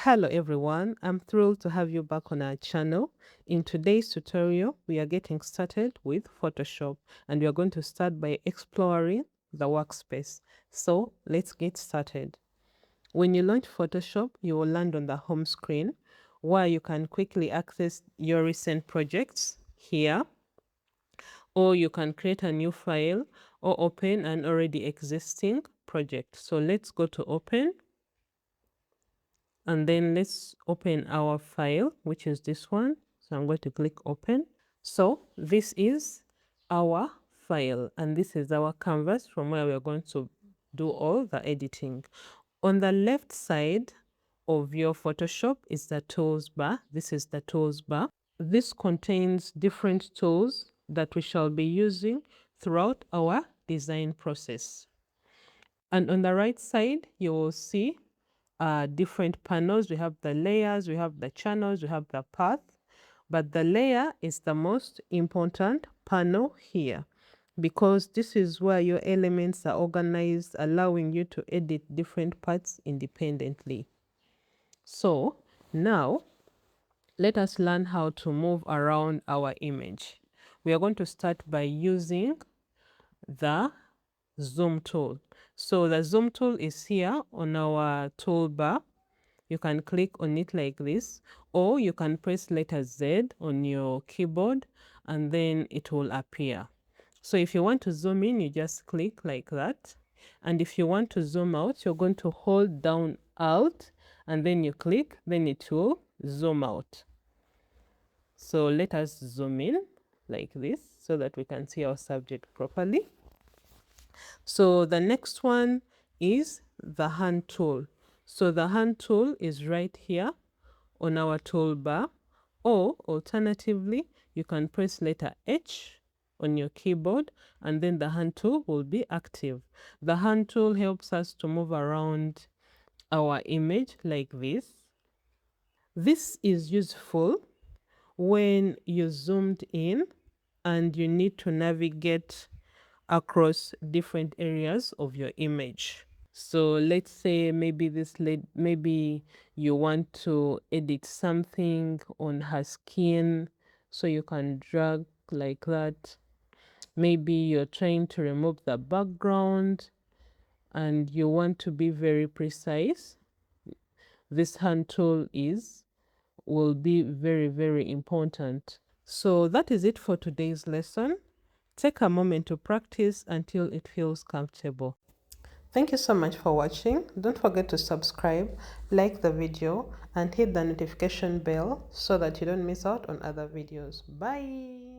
Hello everyone, I'm thrilled to have you back on our channel. In today's tutorial, we are getting started with Photoshop and we are going to start by exploring the workspace. So let's get started. When you launch Photoshop, you will land on the home screen where you can quickly access your recent projects here, or you can create a new file or open an already existing project. So let's go to open. And then let's open our file, which is this one. So I'm going to click open. So this is our file and this is our canvas from where we're going to do all the editing. On the left side of your Photoshop is the tools bar. This is the tools bar. This contains different tools that we shall be using throughout our design process. And on the right side, you will see different panels. We have the layers, we have the channels, we have the path, but the layer is the most important panel here because this is where your elements are organized, allowing you to edit different parts independently. So now let us learn how to move around our image. We are going to start by using the zoom tool. So the zoom tool is here on our toolbar. You can click on it like this, or you can press letter Z on your keyboard and then it will appear. So if you want to zoom in, you just click like that. And if you want to zoom out, you're going to hold down Alt and then you click, then it will zoom out. So let us zoom in like this so that we can see our subject properly. So the next one is the hand tool. So the hand tool is right here on our toolbar, or alternatively, you can press letter H on your keyboard and then the hand tool will be active. The hand tool helps us to move around our image like this. This is useful when you zoomed in and you need to navigate across different areas of your image. So let's say maybe you want to edit something on her skin, so you can drag like that. Maybe you're trying to remove the background and you want to be very precise. This hand tool will be very important. So that is it for today's lesson. Take a moment to practice until it feels comfortable. Thank you so much for watching. Don't forget to subscribe, like the video, and hit the notification bell so that you don't miss out on other videos. Bye!